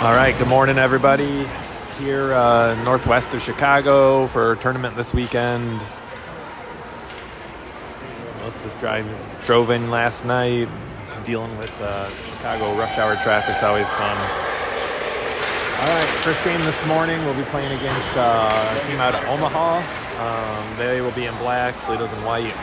All right, good morning, everybody. Here northwest of Chicago for a tournament this weekend. Most of us drove in last night. Dealing with Chicago rush hour traffic's always fun. All right, first game this morning, we'll be playing against a team out of Omaha. They will be in black, Toledo's in white.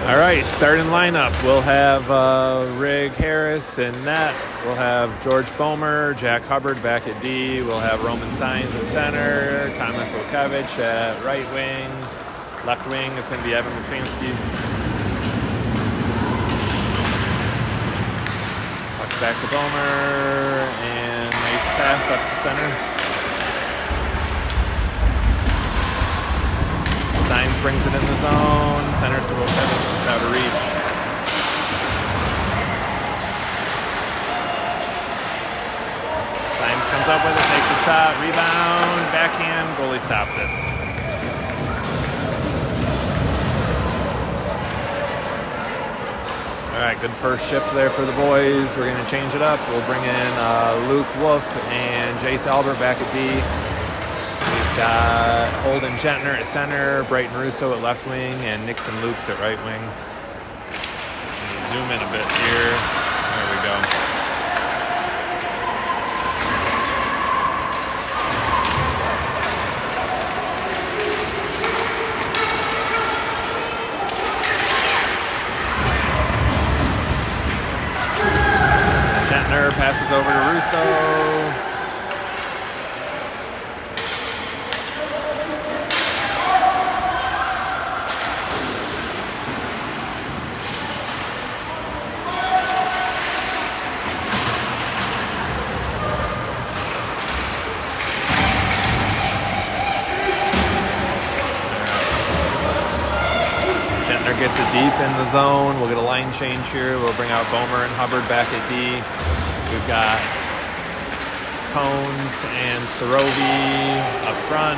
All right, starting lineup. We'll have Rig Harris in net. We'll have George Bomer, Jack Hubbard back at D. We'll have Roman Saenz at center, Thomas Wojciech at right wing. Left wing is going to be Evan Machinsky. Puck back to Bomer, and nice pass up the center. Saenz brings it in the zone. Centers to Wojciech, just out of reach. Saenz comes up with it, takes a shot, rebound, backhand, goalie stops it. All right, good first shift there for the boys. We're going to change it up. We'll bring in Luke Wolf and Jace Albert back at D. We've got Holden Gentner at center, Brighton Russo at left wing, and Nixon Lukes at right wing. Zoom in a bit here. There we go. Gentner passes over to Russo. Gets it deep in the zone. We'll get a line change here. We'll bring out Bomer and Hubbard back at D. We've got Cones and Sorovi up front,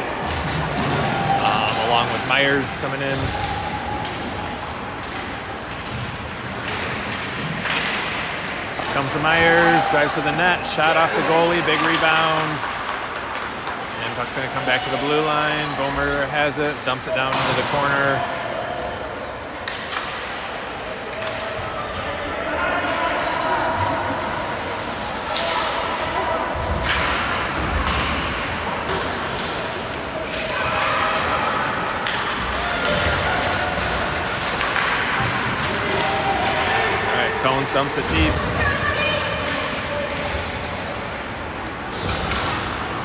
along with Myers coming in. Up comes the Myers, drives to the net, shot off the goalie, big rebound. And puck's going to come back to the blue line. Bomer has it, dumps it down into the corner. Cones dumps it deep.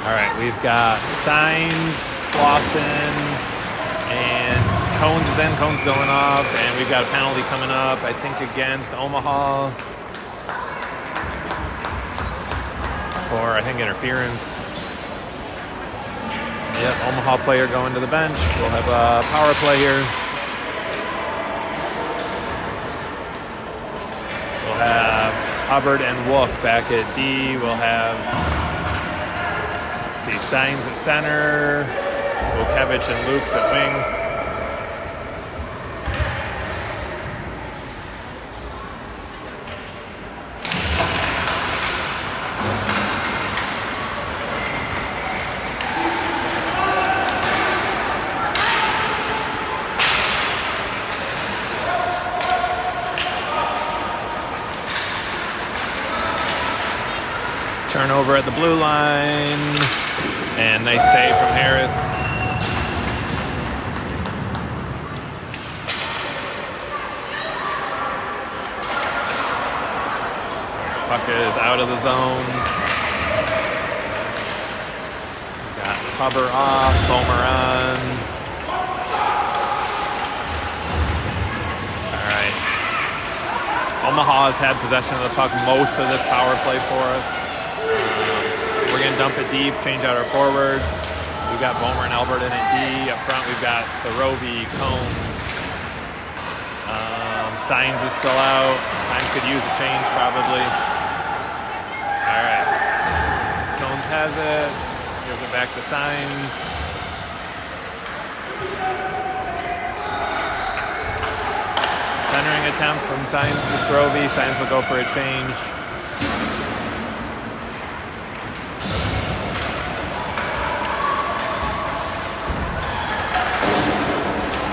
All right, we've got Saenz, Clausen, and Cones is in. Cones going off, and we've got a penalty coming up, I think, against Omaha for, I think, interference. Yep, Omaha player going to the bench. We'll have a power play here. We'll have Hubbard and Wolf back at D. We'll have, let's see, Saenz at center, Wojciech and Lukes at wing. Turnover at the blue line, and nice save from Harris. Puck is out of the zone. Got Hubbard off, Bomer on. All right. Omaha has had possession of the puck most of this power play for us. We're going to dump it deep, change out our forwards. We've got Bomer and Albert in at D. Up front, we've got Cherokee, Combs. Signs is still out. Signs could use a change probably. All right. Combs has it. Gives it back to Signs. Centering attempt from Signs to Throvey. Signs will go for a change.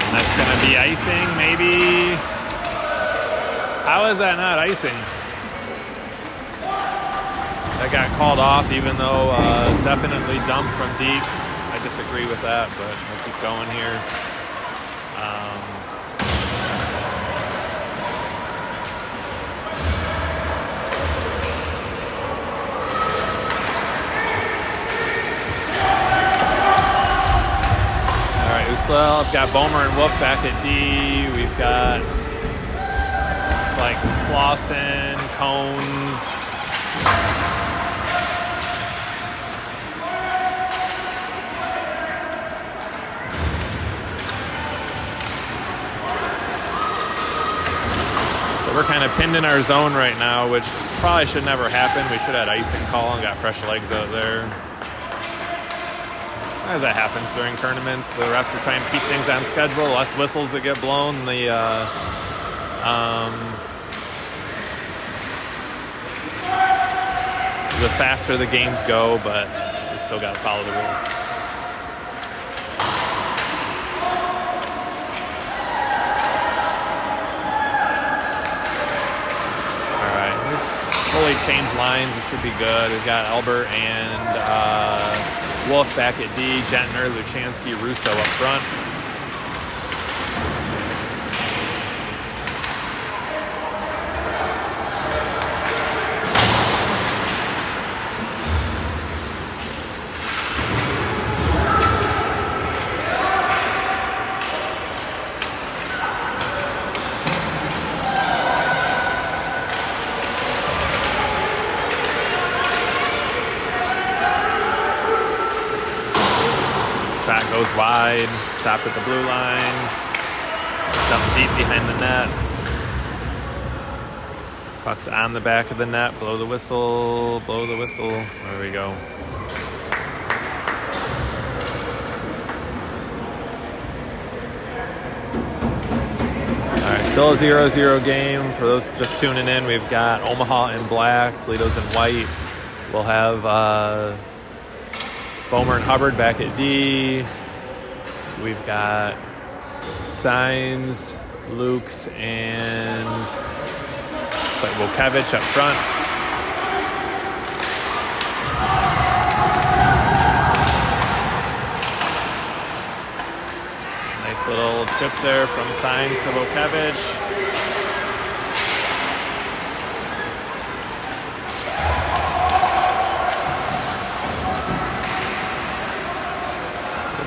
And that's going to be icing, maybe. How is that not icing? That got called off, even though definitely dumped from deep. I disagree with that, but we'll keep going here. All right, Uslel. I've got Bomer and Wolf back at D. We've got like Clausen, Cones. So we're kind of pinned in our zone right now, which probably should never happen. We should have had icing call and got fresh legs out there. As that happens during tournaments, the refs are trying to keep things on schedule. Less whistles that get blown, the faster the games go, but we still got to follow the rules. All right, we've fully changed lines. It should be good. We've got Albert and Wolf back at D, Gentner, Luchansky, Russo up front. Shot goes wide, stopped at the blue line, dumped deep behind the net. Puck's on the back of the net, blow the whistle, blow the whistle. There we go. All right, still a 0-0 game. For those just tuning in, we've got Omaha in black, Toledo's in white. We'll have Bomer and Hubbard back at D. We've got Signs, Lukes, and it's like Volkevich up front. Nice little chip there from Signs to Volkevich.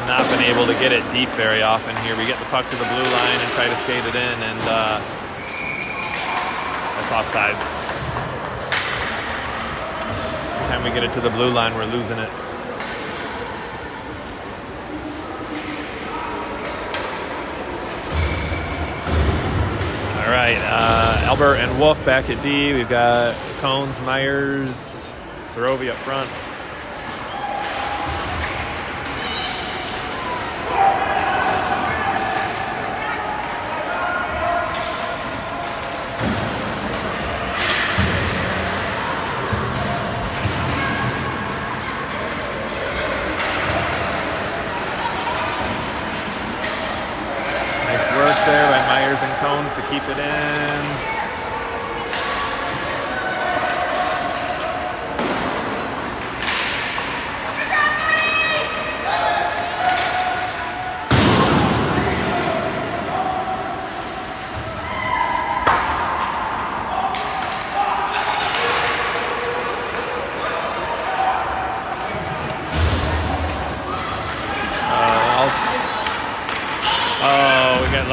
Not been able to get it deep very often here. We get the puck to the blue line and try to skate it in, and that's offsides. Every time we get it to the blue line, we're losing it. All right, Albert and Wolf back at D. We've got Cones, Myers, Throvey up front. There by Myers and Cones to keep it in.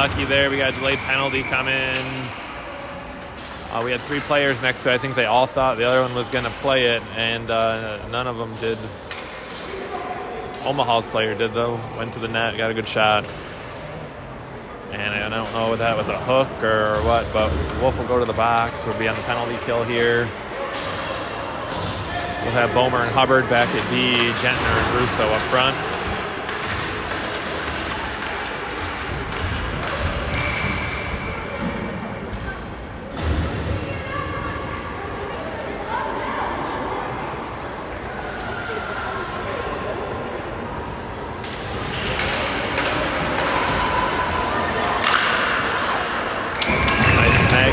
lucky there. We got a delayed penalty coming. We had 3 players next to it. I think they all thought the other one was going to play it, and none of them did. Omaha's player did, though. Went to the net, got a good shot. And I don't know if that was a hook or what, but Wolf will go to the box. We'll be on the penalty kill here. We'll have Bomer and Hubbard back at D, Gentner and Russo up front.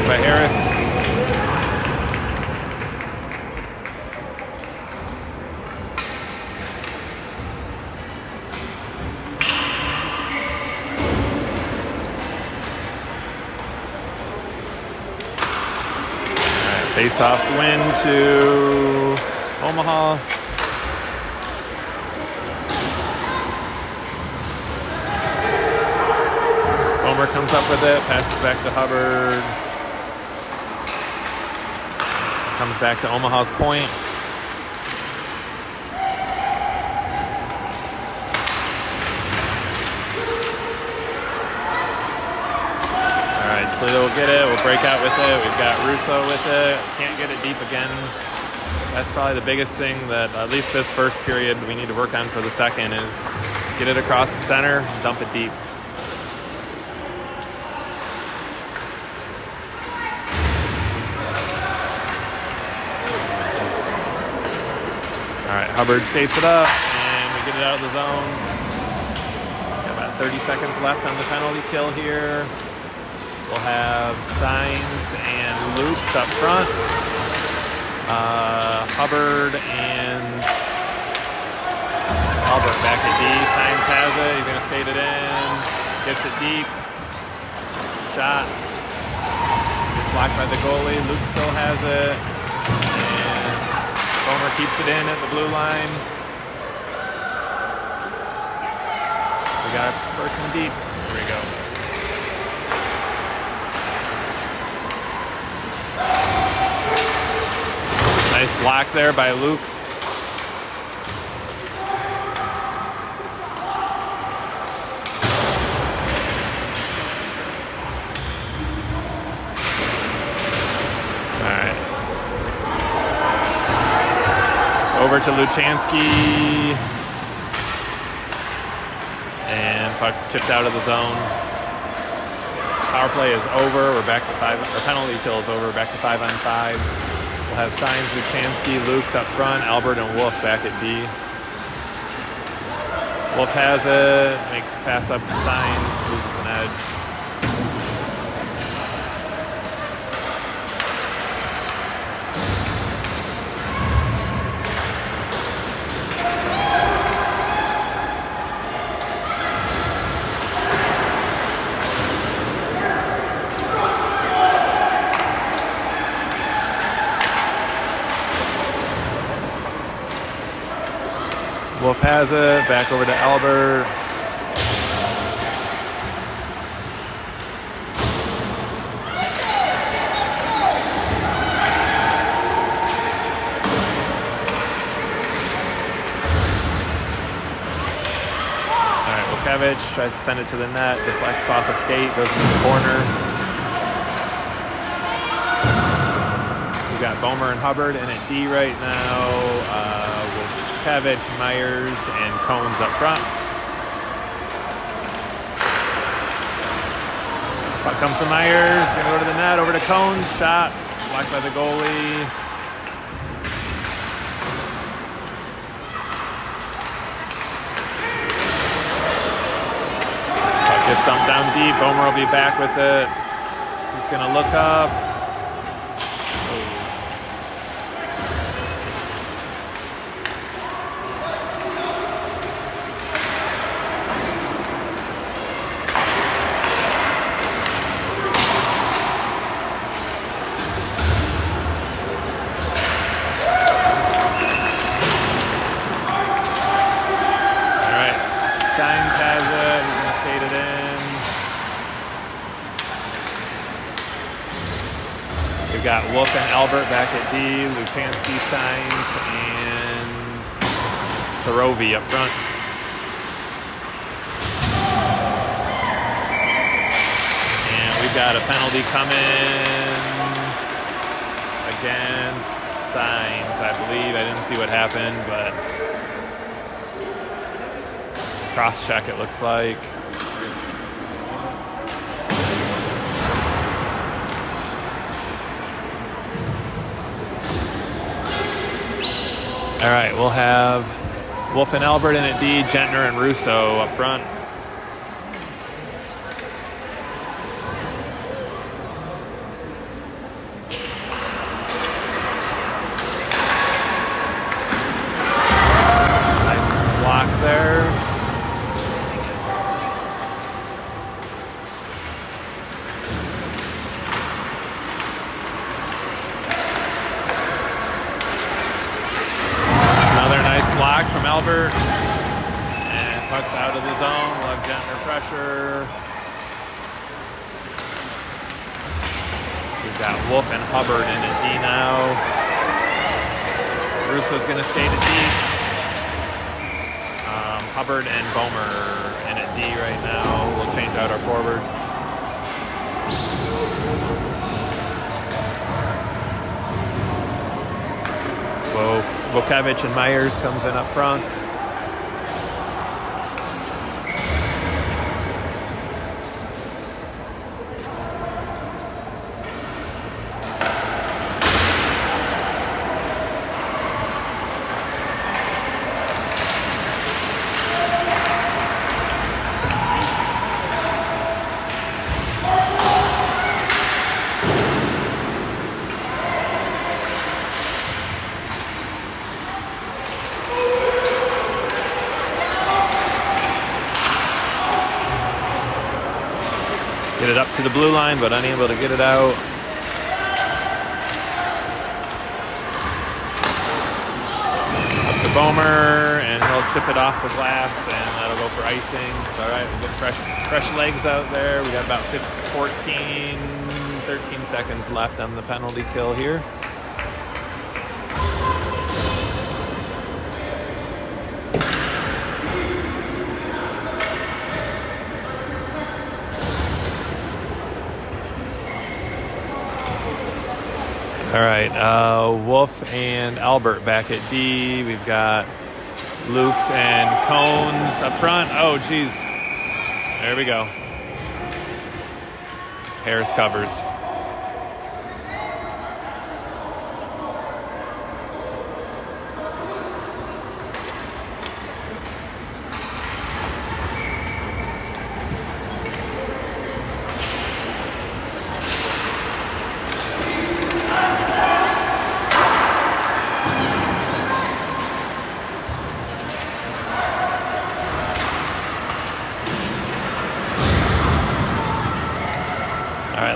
By Harris. Right, face-off win to Omaha. Bomer comes up with it, passes back to Hubbard. Comes back to Omaha's point. All right, Toledo will get it. We'll break out with it. We've got Russo with it. Can't get it deep again. That's probably the biggest thing that, at least this first period, we need to work on for the second is get it across the center, dump it deep. All right, Hubbard skates it up, and we get it out of the zone. Got about 30 seconds left on the penalty kill here. We'll have Signs and Loops up front. Hubbard and Albert back at D. Signs has it. He's going to skate it in. Gets it deep. Shot. It's blocked by the goalie. Luke still has it. Bomer keeps it in at the blue line. We got a person deep. Here we go. Nice block there by Lukes. Over to Luchansky, and puck's chipped out of the zone. Power play is over. We're back to 5. Our penalty kill is over. Back to 5-on-5. We'll have Signs, Luchansky, Lukes up front, Albert and Wolf back at D. Wolf has it, makes a pass up to Signs, loses an edge. Wolf has it, back over to Albert. All right, Wilkevich tries to send it to the net, deflects off a skate, goes into the corner. We got Bomer and Hubbard in at D right now. Wilkevich, Myers, and Cones up front. Puck comes to Myers, gonna go to the net, over to Cones, shot, blocked by the goalie. Puck gets dumped down deep, Bomer will be back with it. He's gonna look up. got Wolf and Albert back at D, Luchansky, Signs, and Sarovi up front. And we've got a penalty coming against Signs, I believe. I didn't see what happened, but cross-check it looks like. All right, we'll have Wolf and Albert in at D, Gentner and Russo up front. Nice block there. Block from Albert, and puck's out of the zone. We'll have Gentner pressure. We've got Wolf and Hubbard in at D now. Russo's going to skate at D. Hubbard and Bomer in at D right now. We'll change out our forwards. Whoa. Vukevich and Myers comes in up front. Get it up to the blue line, but unable to get it out. Up to Bomer, and he'll chip it off the glass, and that'll go for icing. It's all right, we'll get fresh legs out there. We got about 13 seconds left on the penalty kill here. All right, Wolf and Albert back at D. We've got Lukes and Cones up front. Oh, geez. There we go. Harris covers.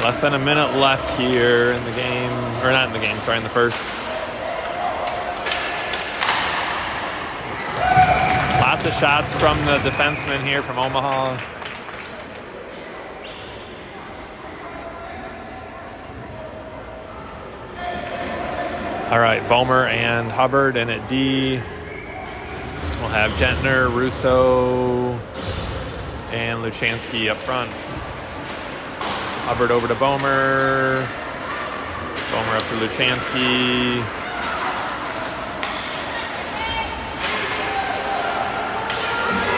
Less than a minute left here in the game, or not in the game, sorry, in the first. Lots of shots from the defenseman here from Omaha. All right, Bomer and Hubbard in at D. We'll have Gentner, Russo, and Luchansky up front. Hubbard over to Bomer. Bomer up to Luchansky.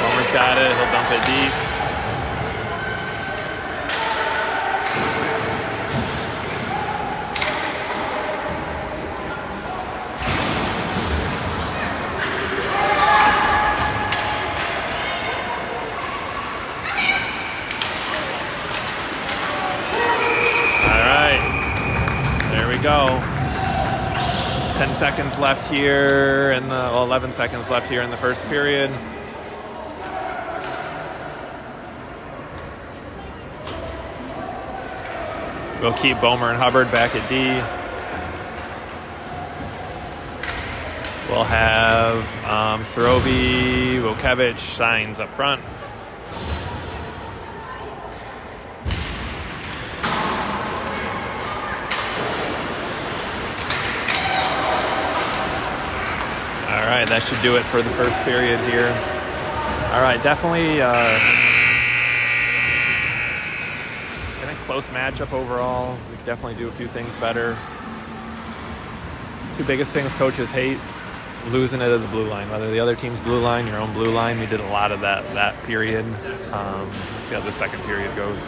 Bomer's got it. He'll dump it deep. Go. 10 seconds left here, and 11 seconds left here in the first period. We'll keep Bomer and Hubbard back at D. We'll have Sarovi, Vukevich, Signs up front. right, that should do it for the first period here. All right, definitely I think close matchup overall. We could definitely do a few things better. Two biggest things coaches hate: losing it at the blue line, whether the other team's blue line, your own blue line. We did a lot of that period. Let's see how the second period goes.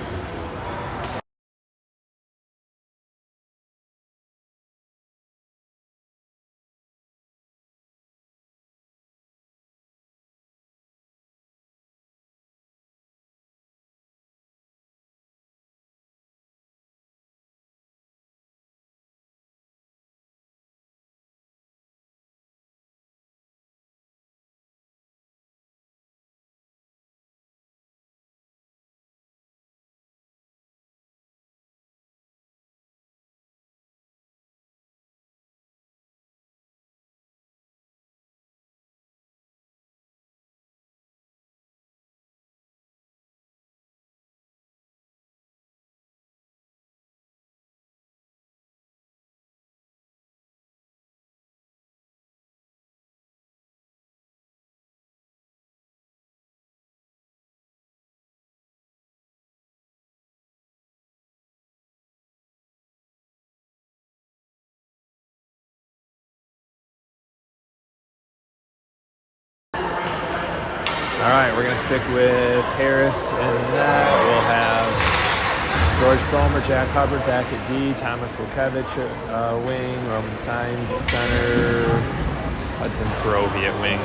All right, we're going to stick with Harris in that. We'll have George Bomer, Jack Hubbard back at D, Thomas Wilkevich at wing, Roman Sines at center, Hudson Sorovi at wing.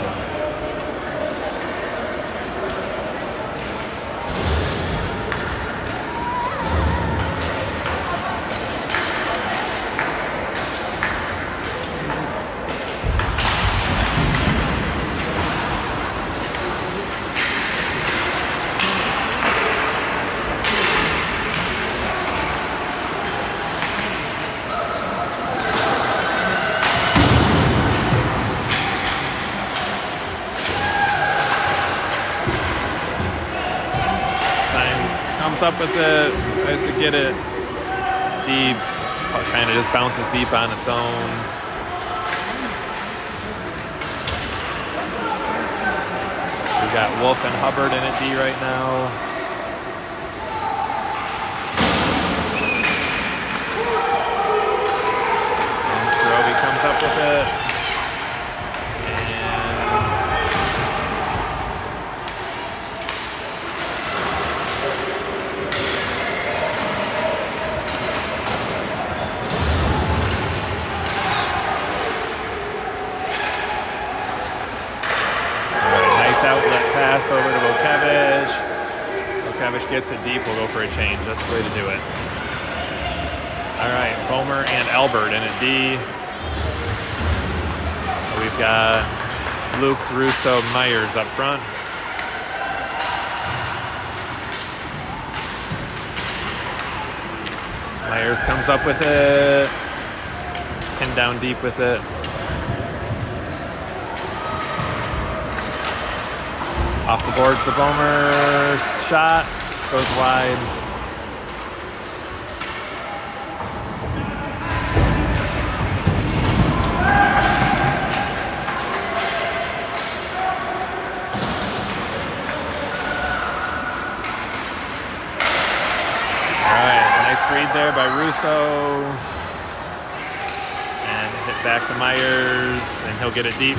Up with it, tries to get it deep, kind of just bounces deep on its own. We got Wolf and Hubbard in at D right now. And Sorovi comes up with it. Over to Wilkevich. Wilkevich gets it deep. We'll go for a change. That's the way to do it. All right, Bomer and Albert in at D. We've got Lukes, Russo, Myers up front. Myers comes up with it. Pinned down deep with it. Off the boards, the Bomer shot goes wide. All right, nice read there by Russo. And hit back to Myers, and he'll get it deep.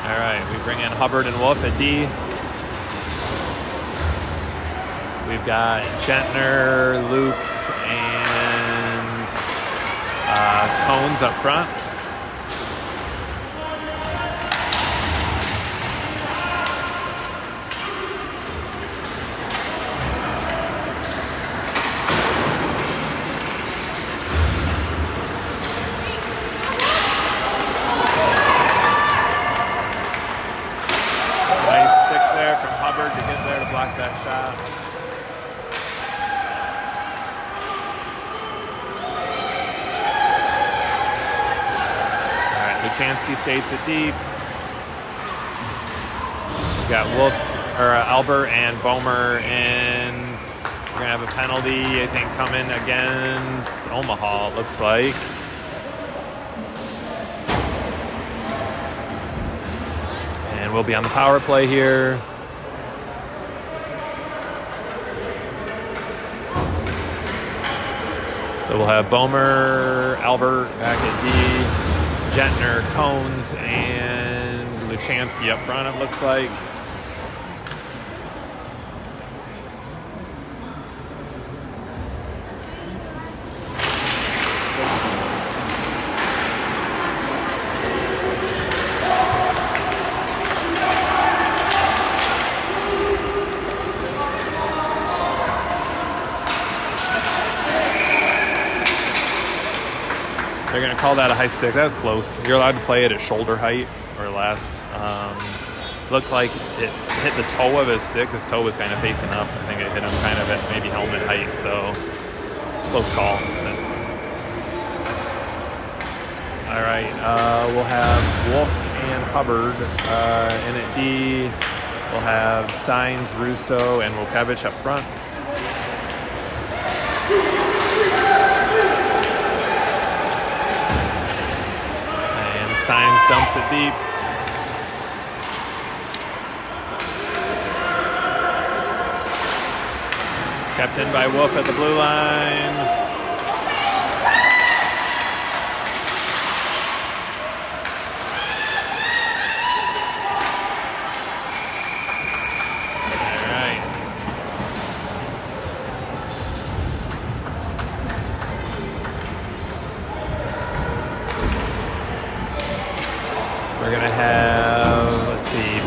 All right, we bring in Hubbard and Wolf at D. We've got Gentner, Lukes, and Cones up front. Chansky State's at deep. We've got Albert and Bomer in. We're gonna have a penalty, I think, coming against Omaha, it looks like. we'll be on the power play here. So we'll have Bomer, Albert back at D, Gentner, Cones, and Luchansky up front, it looks like. They're going to call that a high stick. That was close. You're allowed to play it at shoulder height or less. Looked like it hit the toe of his stick. His toe was kind of facing up. I think it hit him kind of at maybe helmet height. So, close call. All right. We'll have Wolf and Hubbard in at D. We'll have Signs, Russo, and Wilkevich up front. Signs dumps it deep. Kept in by Wolf at the blue line. All right. We're going to have, let's see,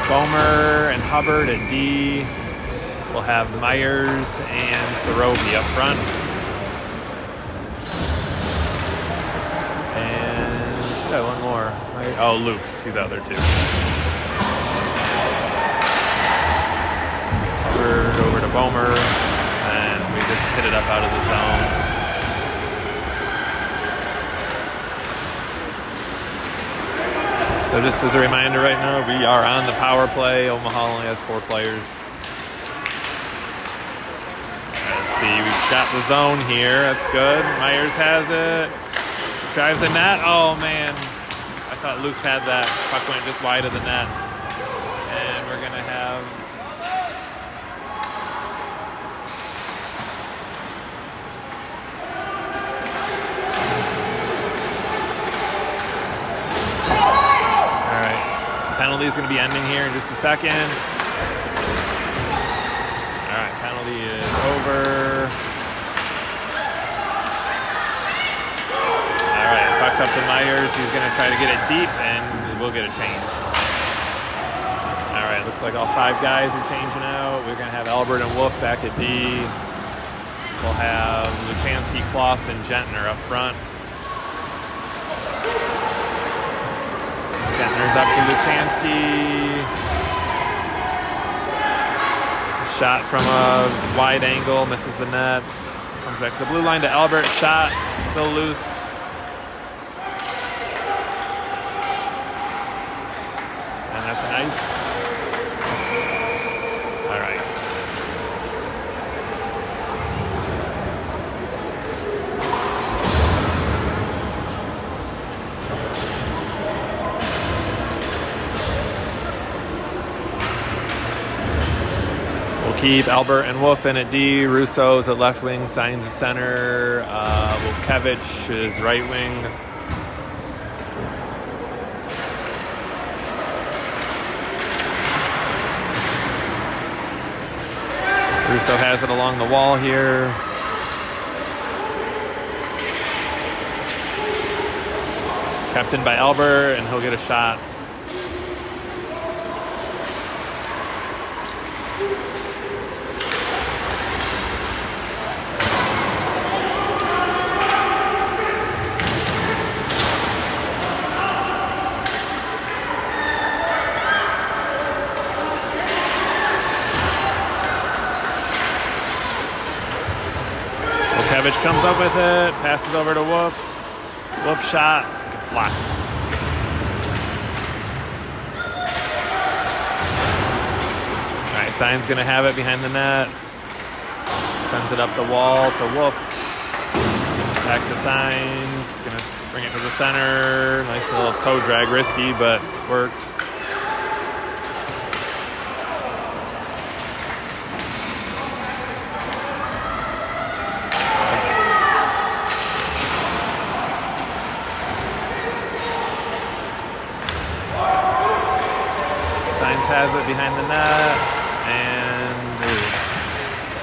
Bomer and Hubbard at D. We'll have Myers and Sorobi up front. And should have one more. Oh, Luke's. He's out there too. Hubbard over to Bomer. And we just hit it up out of the zone. So just as a reminder right now, we are on the power play. Omaha only has 4 players. Let's see, we've got the zone here. That's good. Myers has it. Drives the net. Oh, man. I thought Luke's had that. Puck went just wide of the net. And we're going to have... Penalty is going to be ending here in just a second. All right, penalty is over. All right, puck's up to Myers. He's going to try to get it deep, and we'll get a change. All right, looks like all 5 guys are changing out. We're going to have Albert and Wolf back at D. We'll have Luchansky, Kloss, and Gentner up front. Gentner's up to Luchansky. Shot from a wide angle, misses the net. Comes back to the blue line to Albert. Shot, still loose. And that's an ice. All right. Keep Albert and Wolf in at D. Russo's at left wing, Signs at center. Wilkevich is right wing. Russo has it along the wall here. Kept in by Albert, and he'll get a shot. Wilkevich comes up with it, passes over to Wolf. Wolf shot, gets blocked. All right, Sign's gonna have it behind the net. Sends it up the wall to Wolf. Back to Signs, gonna bring it to the center. Nice little toe drag, risky, but worked. has it behind the net, and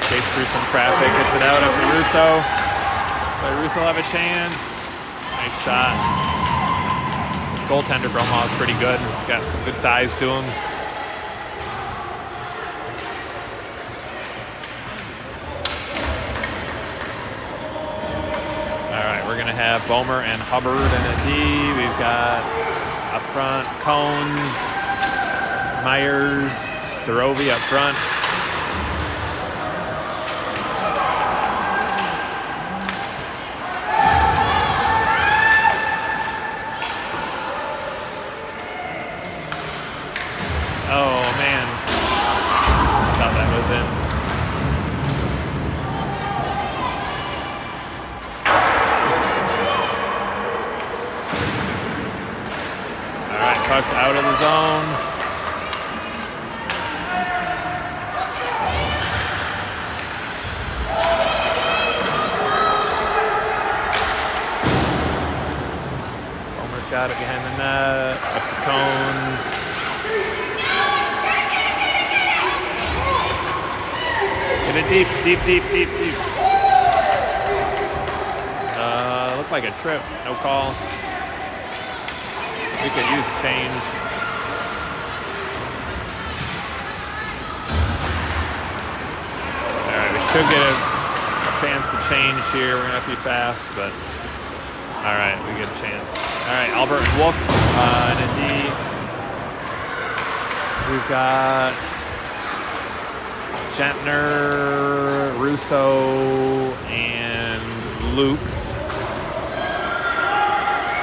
escapes through some traffic, gets it out up to Russo. So Russo will have a chance. Nice shot. This goaltender from Omaha is pretty good. He's got some good size to him. All right, we're gonna have Bomer and Hubbard in a D. We've got up front Cones, Myers, Sorovi up front. Oh man, thought that was in. All right, puck's out of the zone. Homer's got it behind the net, up to Cones. Get it deep. Looked like a trip, no call. We could use a change. All right, we should get a chance to change here. We're gonna have to be fast, but all right, we get a chance. All right, Albert and Wolf in a D. We've got Gentner, Russo, and Lukes.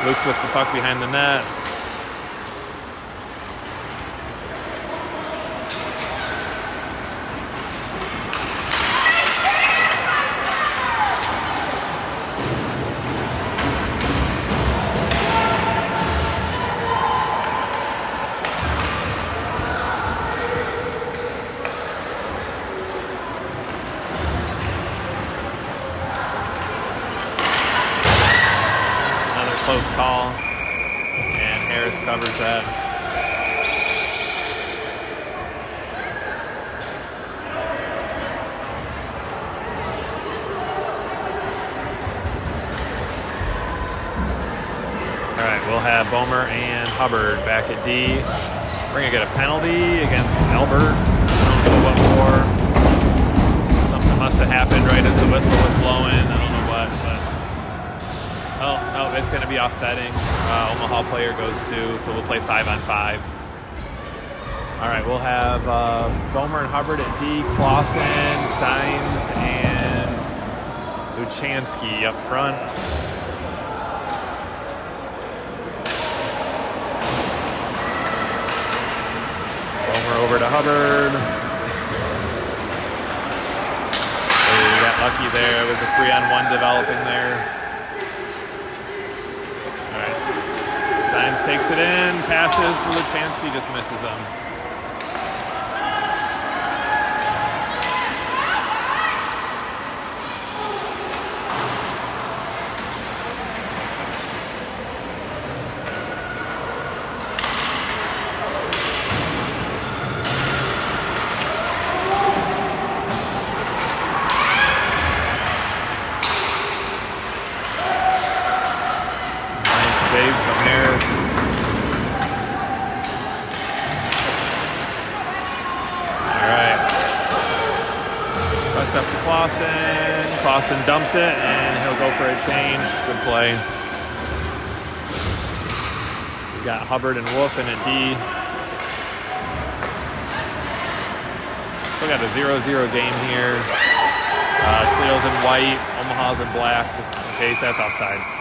Lukes with the puck behind the net. Close call, and Harris covers that. All right, we'll have Bomer and Hubbard back at D. We're gonna get a penalty against Albert. I don't know what for. Something must have happened right as the whistle was blowing. I don't know what, but. Oh, no, it's going to be offsetting. Omaha player goes 2, so we'll play 5-on-5. All right, we'll have Bomer and Hubbard at D, Clausen, Saenz, and Luchansky up front. Bomer over to Hubbard. Oh, we got lucky there. It was a 3-on-1 developing there. Saenz takes it in, passes to Luchansky, just misses him. Nice save from Harris. Up to Clausen. Clausen dumps it, and he'll go for a change. Good play. We got Hubbard and Wolf in a D. Still got a 0-0 game here. Toledo's in white, Omaha's in black, just in case. That's offsides.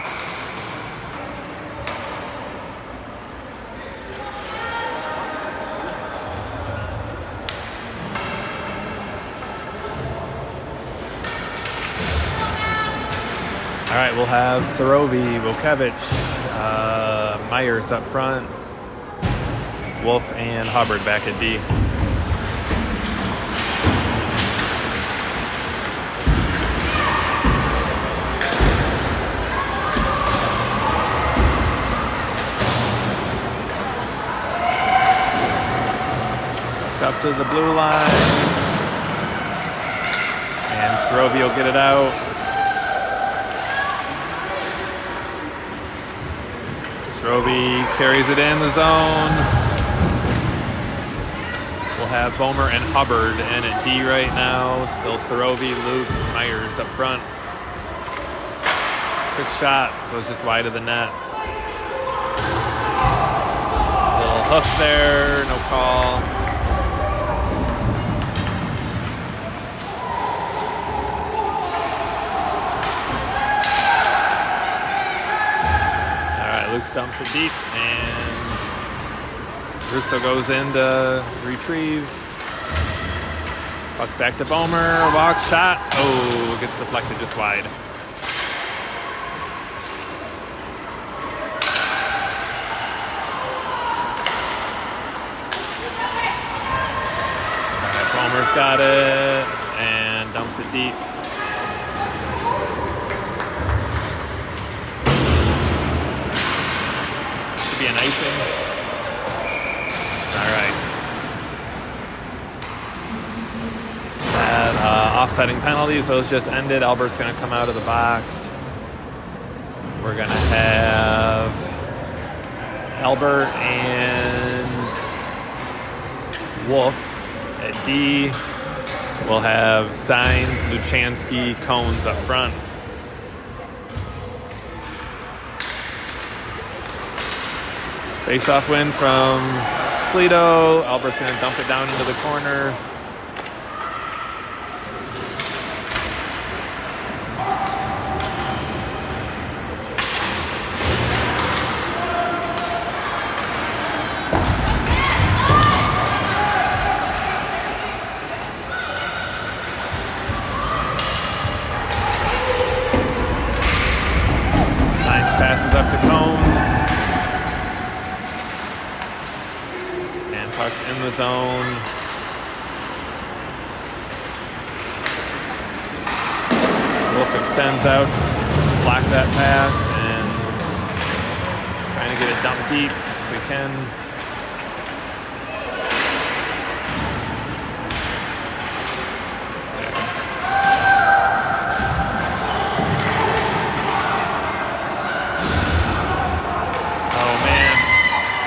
All right, we'll have Sorovi, Vukevich, Myers up front, Wolf and Hubbard back at D. up to the blue line. And Cherokee will get it out. Cherokee carries it in the zone. We'll have Bomer and Hubbard in at D right now. Still Cherokee, Lukes, Myers up front. Quick shot, goes just wide of the net. Little hook there, no call. All right, Luke dumps it deep, and Russo goes in to retrieve. Puck's back to Bomer, walks, shot. Oh, gets deflected just wide. Bomer's got it and dumps it deep. Should be an icing. All right. That offsetting penalties, those just ended. Albert's going to come out of the box. We're going to have Albert and Wolf. At D, we'll have Signs, Luchansky, Cones up front. Face-off win from Toledo. Albert's going to dump it down into the corner. Passes up to Cones. And puck's in the zone. Wolf extends out, block that pass, and trying to get it dumped deep if we can.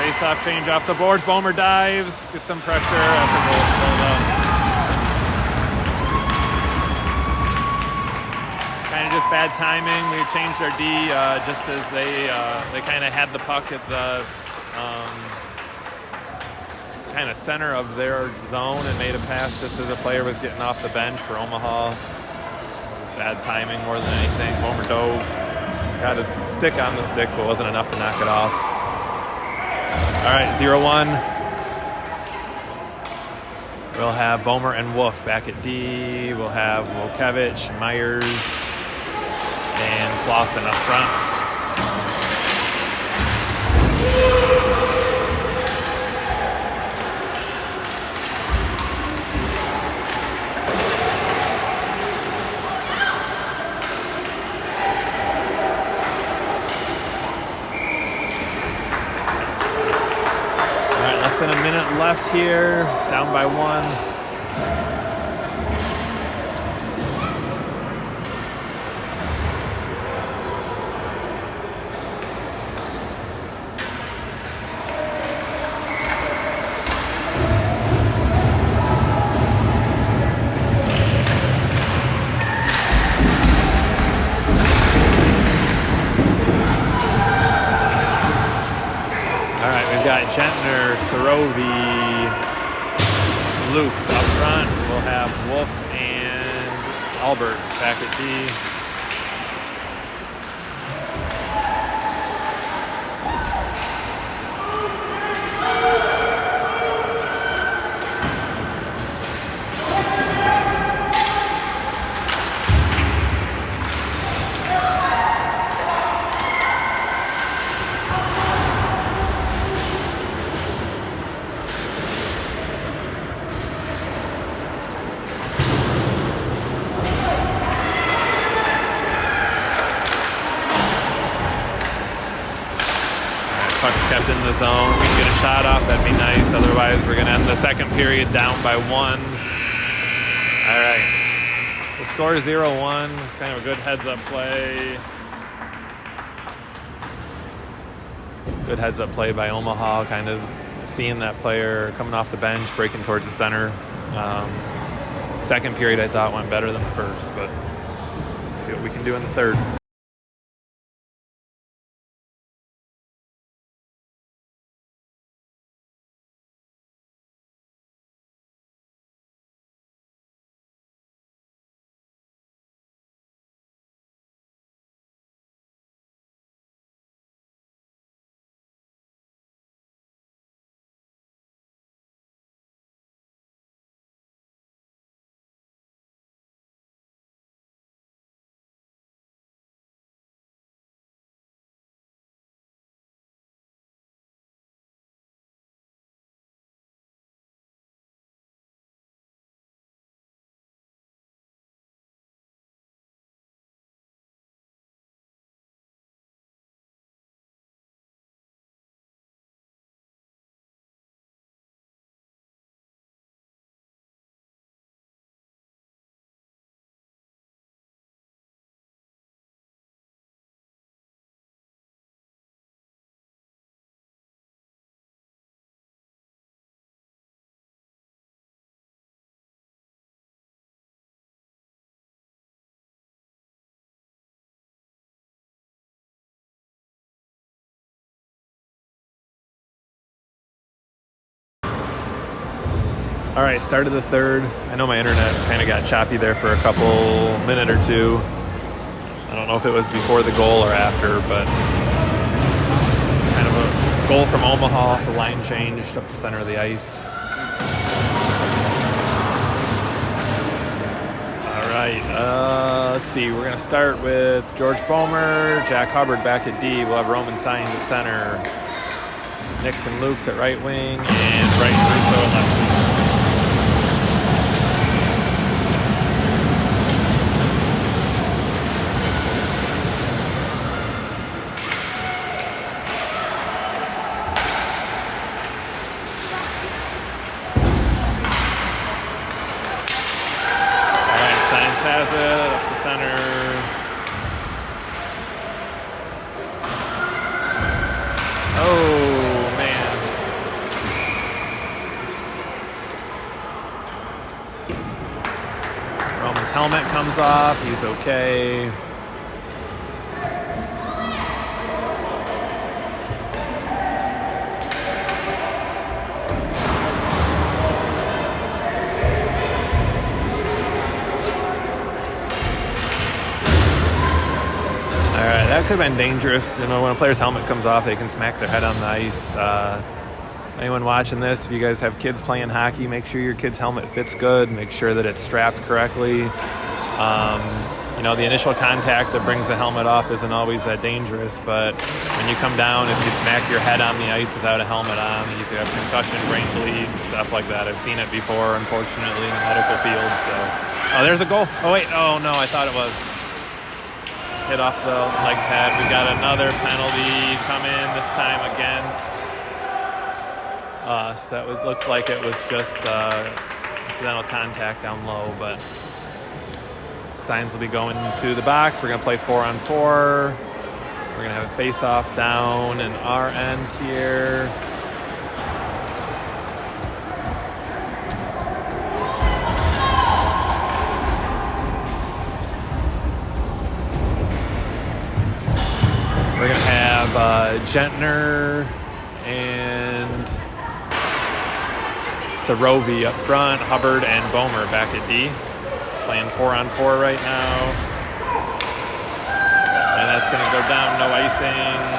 Face-off change off the boards. Bomer dives, gets some pressure. That's a goal still though. Kind of just bad timing. We changed our D just as they kind of had the puck at the kind of center of their zone and made a pass just as a player was getting off the bench for Omaha. Bad timing more than anything. Bomer dove, got his stick on the stick, but wasn't enough to knock it off. All right, 0-1. We'll have Bomer and Wolf back at D. We'll have Wolkevich, Myers, and Clausen up front. Than a minute left here, down by 1. We've got Gentner, Cherokee, Lukes up front. We'll have Wolf and Albert back at D. Puck's kept in the zone. We can get a shot off, that'd be nice. Otherwise, we're gonna end the second period down by 1. All right. The score is 0-1. Kind of a good heads-up play. Good heads-up play by Omaha, kind of seeing that player coming off the bench, breaking towards the center. Second period, I thought, went better than the first, but let's see what we can do in the third. All right, started the third. I know my internet kind of got choppy there for a minute or two. I don't know if it was before the goal or after, but kind of a goal from Omaha. The line changed up the center of the ice. All right, let's see. We're going to start with George Bomer, Jack Hubbard back at D. We'll have Roman Signs at center. Nixon Lukes at right wing, and Brighton Russo at left wing. Has it up the center. Oh, man. Roman's helmet comes off. He's okay. That could have been dangerous. You know, when a player's helmet comes off, they can smack their head on the ice. Anyone watching this, if you guys have kids playing hockey, make sure your kid's helmet fits good. Make sure that it's strapped correctly. You know, the initial contact that brings the helmet off isn't always that dangerous, but when you come down, if you smack your head on the ice without a helmet on, you could have concussion, brain bleed, stuff like that. I've seen it before, unfortunately, in the medical field. So, oh, there's a goal. Oh, wait. Oh, no, I thought it was. Hit off the leg pad. We got another penalty come in, this time against us. That looked like it was just incidental contact down low, but Signs will be going to the box. We're going to play 4-on-4. We're going to have a face-off down in our end here. We're going to have Gentner and Sarovi up front, Hubbard and Bomer back at D. Playing 4-on-4 right now. And that's going to go down, no icing.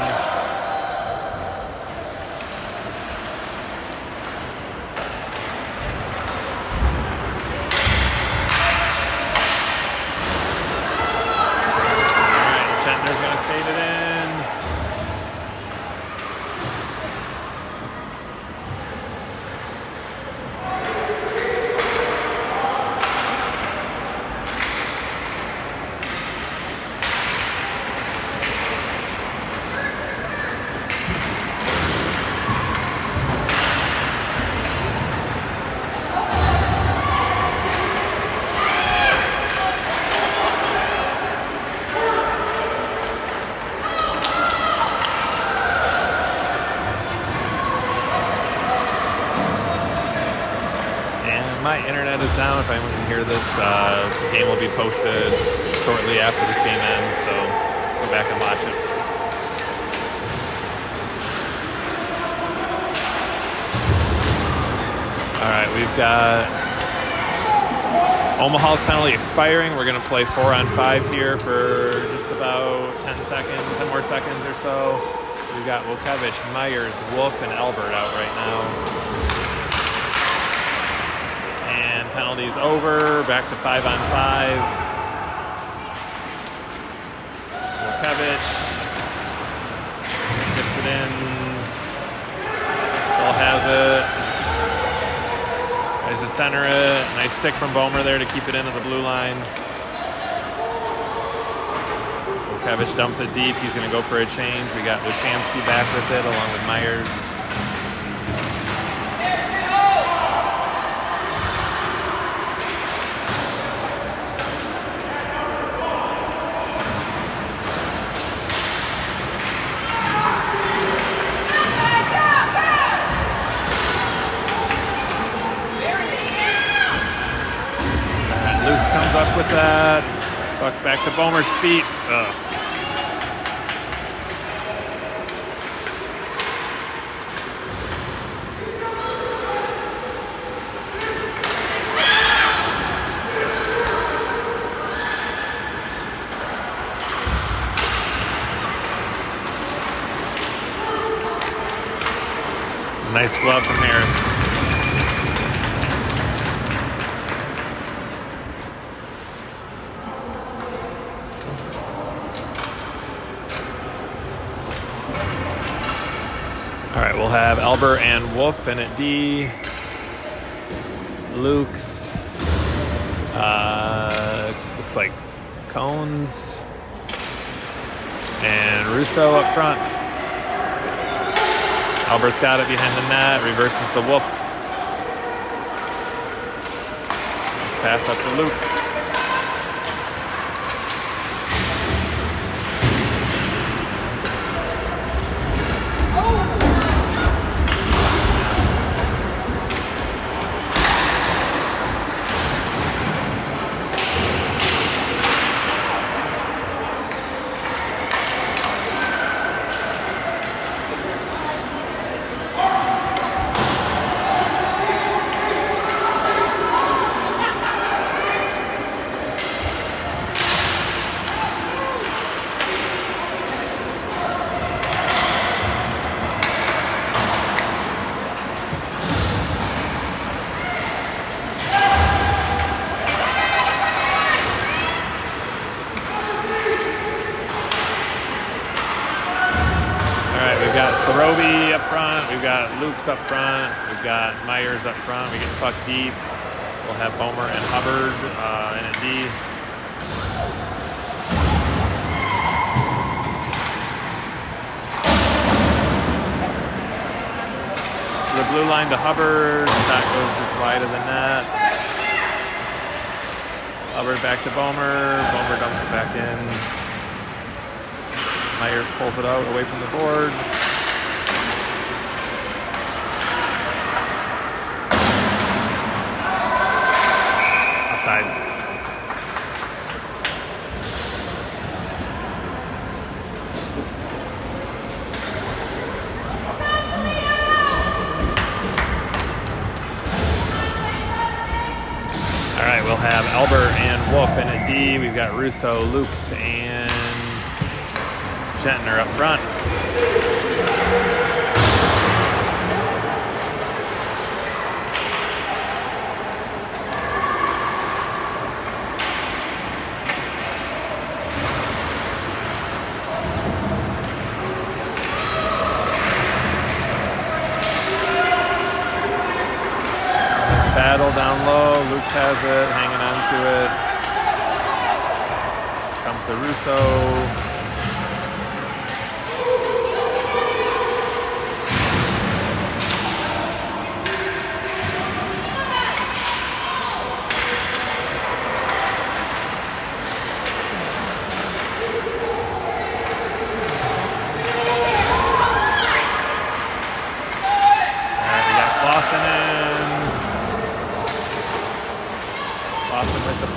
my internet is down. If anyone can hear this, the game will be posted shortly after this game ends, so go back and watch it. All right, we've got Omaha's penalty expiring. We're going to play 4-on-5 here for just about 10 more seconds or so. We've got Wokevich, Myers, Wolf, and Albert out right now. And penalties over, back to 5-on-5. Wokevich gets it in, still has it. Tries to center it. Nice stick from Bomer there to keep it into the blue line. Wokevich dumps it deep. He's going to go for a change. We got Luchamsky back with it along with Myers. Luke's comes up with that. Bucks back to Bomer's feet. Ugh. Nice glove from Harris. All right, we'll have Albert and Wolf in at D. Luke's. Looks like Cones. And Russo up front. Albert's got it behind the net, reverses to Wolf. Nice pass up to Luke's. We've got Sorobi up front, we've got Luke's up front, we've got Myers up front, we get the puck deep. We'll have Bomer and Hubbard in at D. To the blue line to Hubbard, shot goes just wide of the net. Hubbard back to Bomer, Bomer dumps it back in. Myers pulls it out away from the boards. Offsides. All right, we'll have Albert and Wolf in at D. We've got Russo, Lukes, and Gentner up front. Nice battle down low. Lukes has it, hanging on to it. Comes to Russo.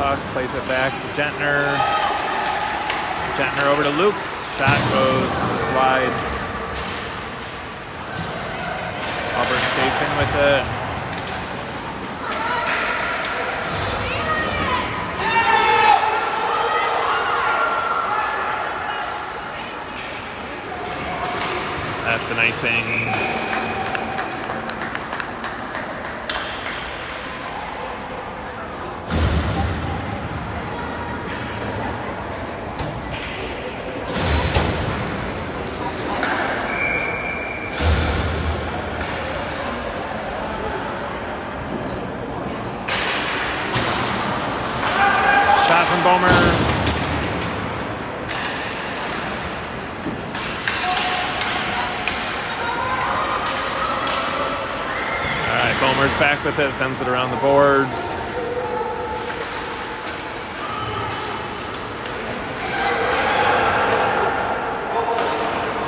puck, plays it back to Gentner. Gentner over to Luke's. Shot goes just wide. Albert skates in with it. That's an icing. Shot from Bomer. Bomer's back with it, sends it around the boards.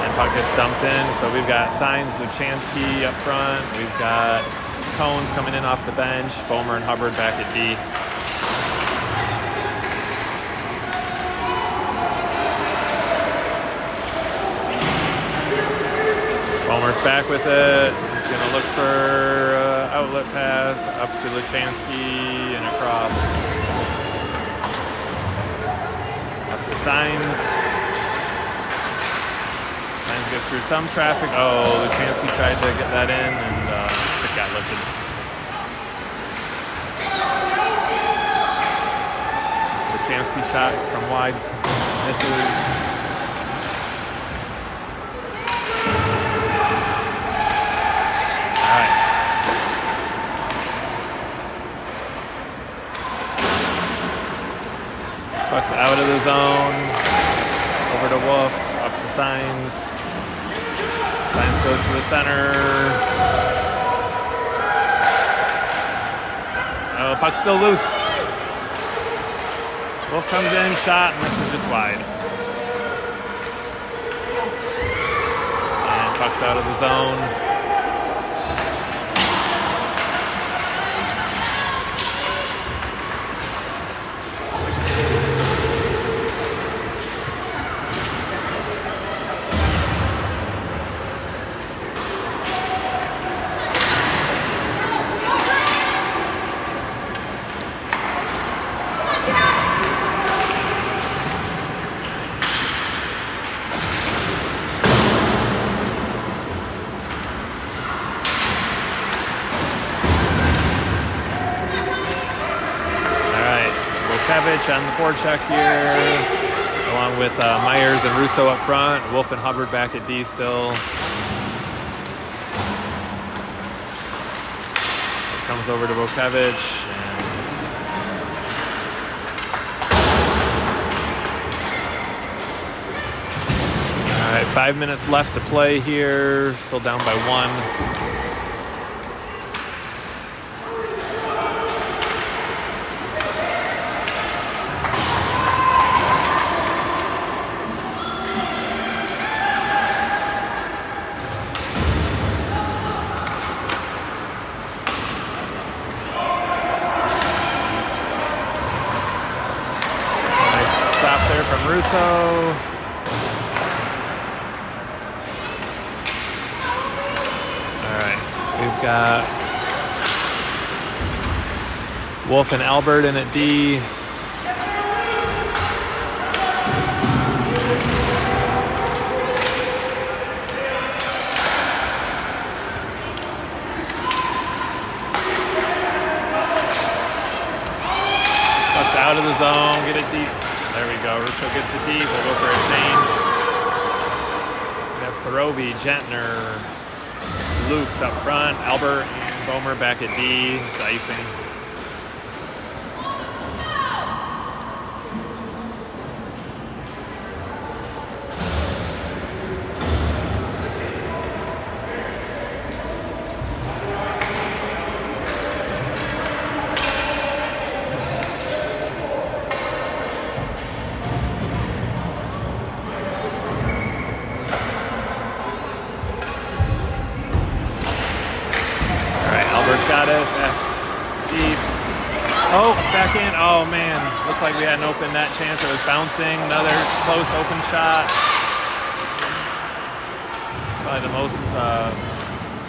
And puck gets dumped in. So we've got Signs, Luchansky up front. We've got Cones coming in off the bench. Bomer and Hubbard back at D. Bomer's back with it. He's going to look for outlet pass up to Luchansky and across. Up to Signs. Signs gets through some traffic. Oh, Luchansky tried to get that in and it got lifted. Luchansky shot from wide misses. Puck's out of the zone, over to Wolf, up to Signs. Signs goes to the center. Oh, puck's still loose. Wolf comes in, shot, and this is just wide. And puck's out of the zone. On the forecheck here, along with Myers and Russo up front. Wolf and Hubbard back at D still. It comes over to Vukevich. All right, 5 minutes left to play here. Still down by 1. Russo. All right, we've got Wolf and Albert in at D. Puck's out of the zone, get it deep. There we go. Russo gets it deep. We'll go for a change. We have Sorobi, Gentner, Luke's up front. Albert and Bomer back at D. It's icing. Got it back deep. Oh, back in. Oh, man. Looked like we had an open net chance. It was bouncing. Another close open shot. It's probably the most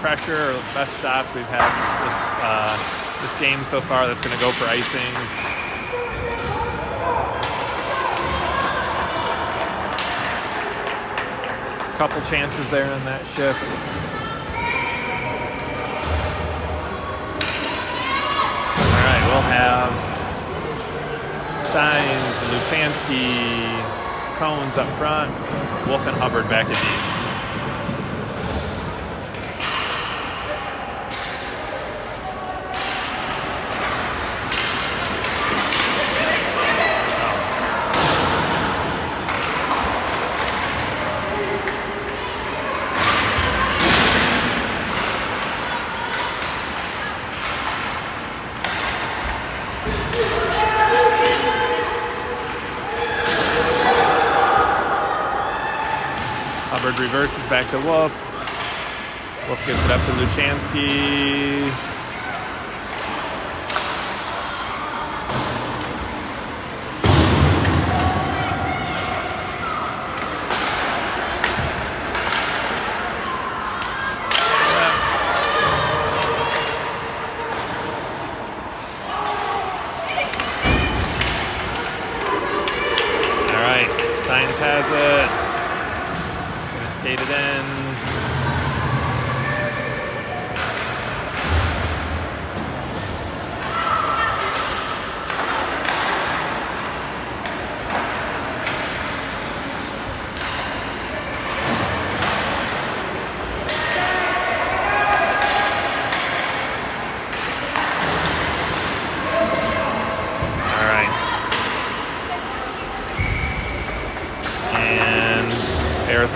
pressure or best shots we've had this game so far. That's going to go for icing. Couple chances there on that shift. All right, we'll have Signs, Luchansky, Cones up front, Wolf and Hubbard back at D. Hubbard reverses back to Wolf. Wolf gets it up to Luchansky. All right, Signs has it. Skate it in.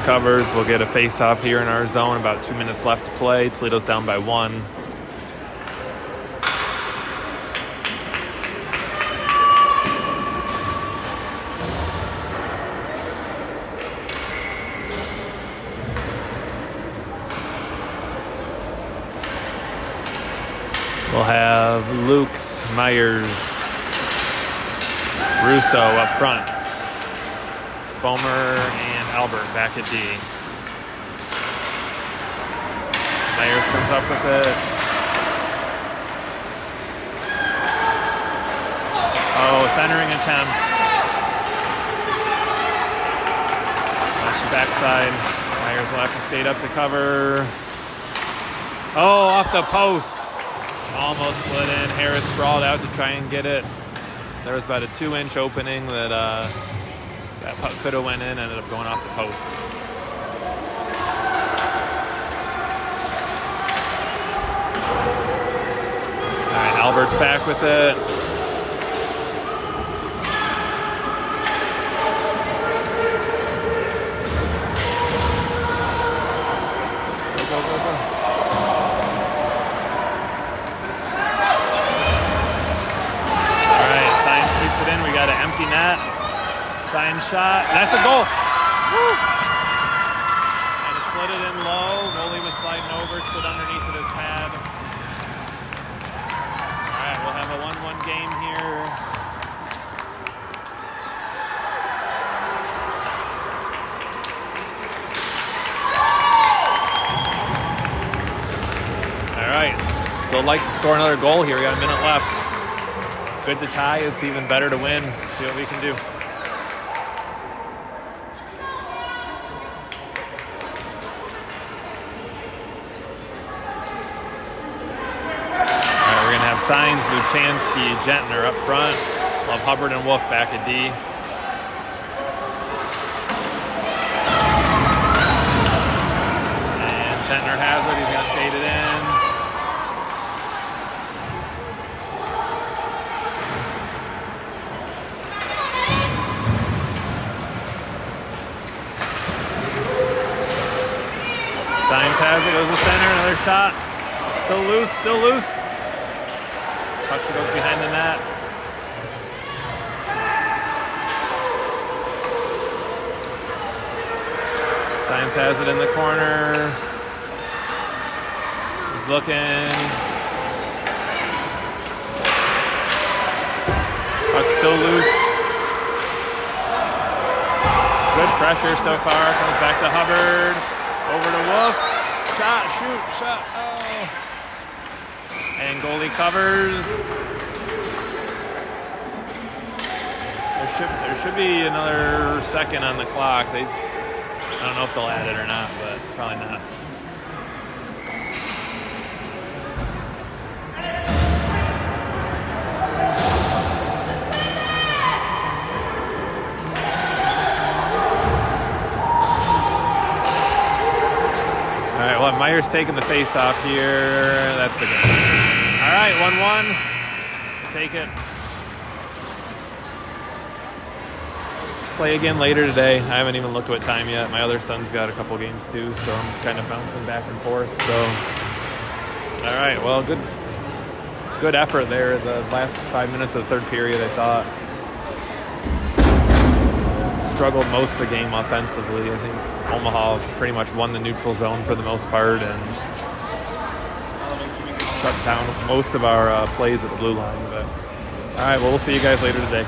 Covers. We'll get a face-off here in our zone. About 2 minutes left to play. Toledo's down by 1. We'll have Lukes, Myers, Russo up front. Bomer and Albert back at D. Myers comes up with it. Oh, centering attempt. Watch the backside. Myers will have to skate up to cover. Oh, off the post. Almost slid in. Harris sprawled out to try and get it. There was about a 2-inch opening that that puck could have went in, ended up going off the post. All right, Albert's back with it. Go. All right, Signs keeps it in. We got an empty net. Sign shot. That's a goal. Woo. And it slid it in low. Goalie was sliding over, stood underneath of his pad. All right, we'll have a 1-1 game here. All right. Still like to score another goal here. We got a minute left. Good to tie. It's even better to win. See what we can do. Signs, Luchansky, Gentner up front. We'll have Hubbard and Wolf back at D. And Gentner has it. He's going to skate it in. Signs has it. Goes to center. Another shot. Still loose. Puck goes behind the net. Signs has it in the corner. He's looking. Puck's still loose. Good pressure so far. Comes back to Hubbard. Over to Wolf. Shot, shoot, shot. Oh. And goalie covers. There should be another second on the clock. I don't know if they'll add it or not, but probably not. All right, well, Meyer's taking the face off here. That's the game. All right, 1-1. Take it. Play again later today. I haven't even looked what time yet. My other son's got a couple games too, so I'm kind of bouncing back and forth. So, all right, well, good effort there. The last 5 minutes of the third period, I thought. Struggled most of the game offensively. I think Omaha pretty much won the neutral zone for the most part and shut down most of our plays at the blue line. But all right, well, we'll see you guys later today.